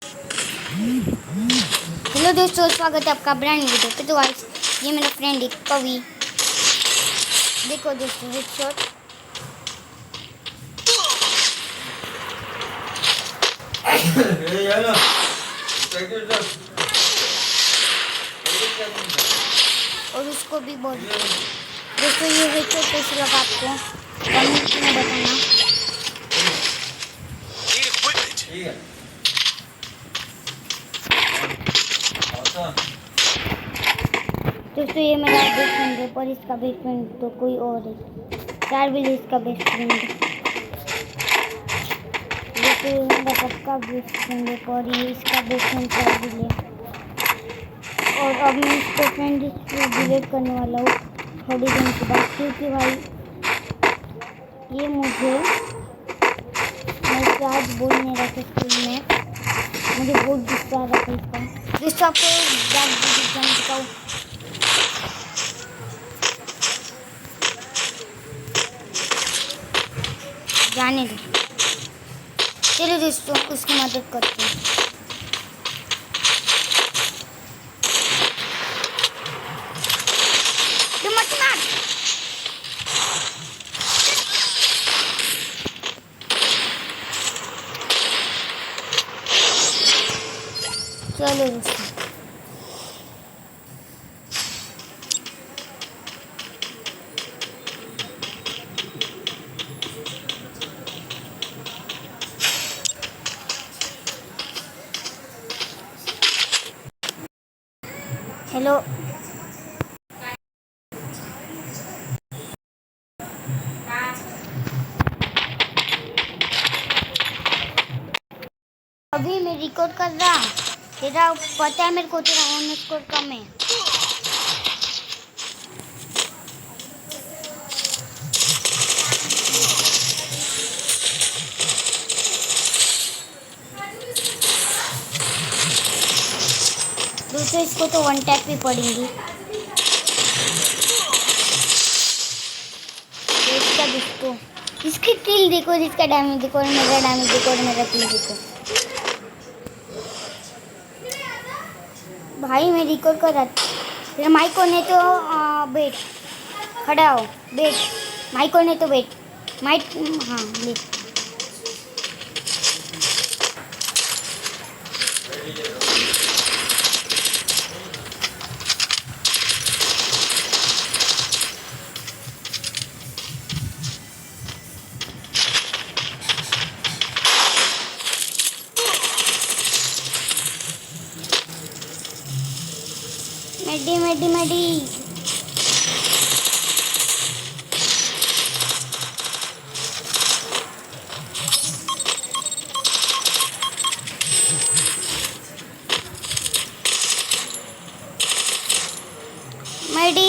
Hello दोस्तों, स्वागत है आपका ब्रांड वीडियो पे। तो गाइस, ये मेरा फ्रेंड है कवि। देखो दोस्तों, एक शॉट। और उसको भी बोल दोस्तों, ये हेडशॉट कैसे लगा आपको कमेंट में बताना। दोस्तों, ये मेरा बेस्ट फ्रेंड है, पर इसका बेस्ट फ्रेंड तो कोई और है। चारविल इसका बेस्ट फ्रेंड है। दोस्तों, ये मेरा सबका बेस्ट फ्रेंड है, पर ये इसका बेस्ट फ्रेंड चारविल है। और अब मैं इसको फ्रेंड डिलीट करने वाला हूँ थोड़ी दिन के बाद, क्योंकि भाई ये मैं आज बोल नहीं रहा था स्कूल में, मुझे बहुत गुस्सा आ रहा था इसका। दोस्तों, आपको दिखाऊँ, जाने दो। चलो दोस्तों, उसकी मदद करते हैं। तो मत मार। चलो दोस्तों, हेलो। अभी मैं रिकॉर्ड कर रहा, तेरा पता है मेरे को, तेरा ऑन स्कोर कम है। दोस्तों, इसको तो वन टैप भी पड़ेगी। दोस्तों, इसकी किल देखो, इसका डैमेज देखो, और मेरा डैमेज देखो, और मेरा किल देखो। भाई मैं रिकॉर्ड कर रहा था। तेरा माइक को नहीं तो बैठ, खड़ा हो, बैठ। माइक को नहीं तो बैठ, माइक, हाँ बैठ। मेडी मेडी मेडी। मेडी।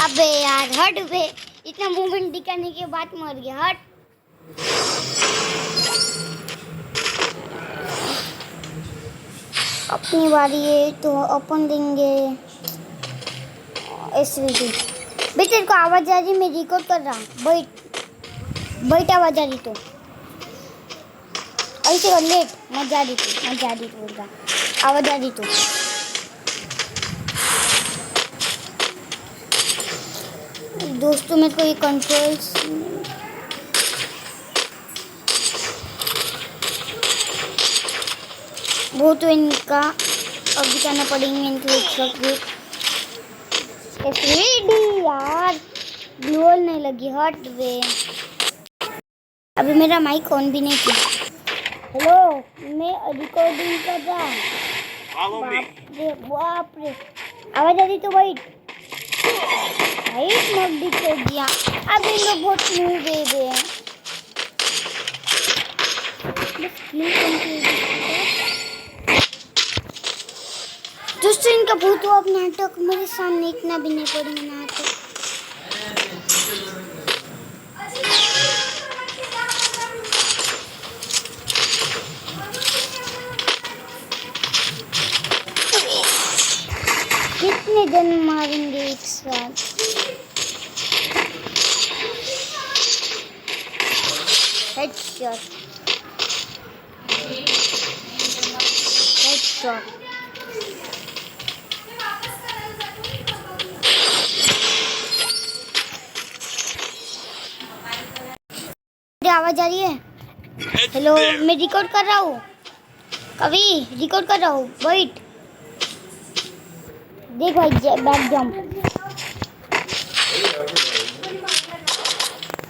अबे यार, हट बे, इतना मूवमेंट दिखाने के बाद मर गया। हट। अपनी बारी है तो अपन देंगे एसवीडी। बेटे, तेरे को आवाज आ रही? मैं रिकॉर्ड कर रहा। बैठ बैठ, आवाज आ रही तो ऐसे कर। लेट मत जा रही तो बोल रहा, आवाज आ रही तो। दोस्तों, मेरे को ये कंट्रोल्स वो तो इनका अब दिखाना पड़ेंगे, इनको एक शॉट यार, ग्लोल नहीं लगी। हट वे। अभी मेरा माइक ऑन भी नहीं किया। हेलो, मैं रिकॉर्डिंग कर रहा। बाप रे, आवाज आ रही तो भाई मग भी छोड़ दिया। अब इन लोग बहुत मुँह दे दे। दोस्तों, इनका भूत अब नाटक मेरे सामने इतना भी नहीं पड़ेगा नाटक। गन मारेंगे एक साथ। Headshot headshot. आवाज आ रही है? हेलो, मैं रिकॉर्ड कर रहा हूँ, कभी रिकॉर्ड कर रहा हूँ। वेट, देख भाई, बैक जंप।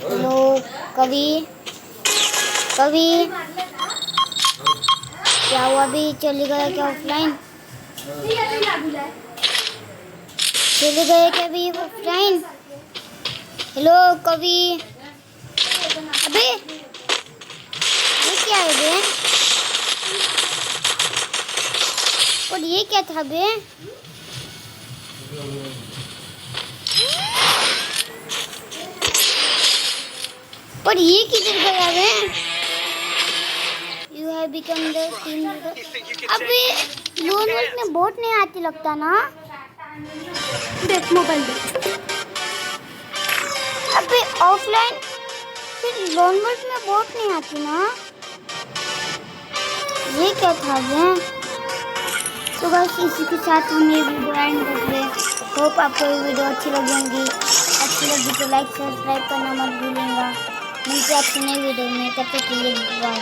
हेलो कभी कभी क्या हुआ? अभी चले गए क्या ऑफलाइन? चले गए क्या अभी ऑफलाइन? हेलो कभी, अबे ये क्या है बे? और ये क्या था बे? और ये किधर गया बे? You have become the team leader. अबे लोन वर्ल्ड में बोट नहीं आती लगता ना। देख मोबाइल देख। अबे ऑफलाइन फिर लोन वर्ल्ड में बोट नहीं आती ना। ये क्या था बे? तो बस इसी के साथ हम ये वीडियो एंड करते हैं। होप आपको ये वीडियो अच्छी लगी तो लाइक सब्सक्राइब करना मत भूलिएगा। मिलते हैं आपसे नई वीडियो में, तब तक के लिए बाय।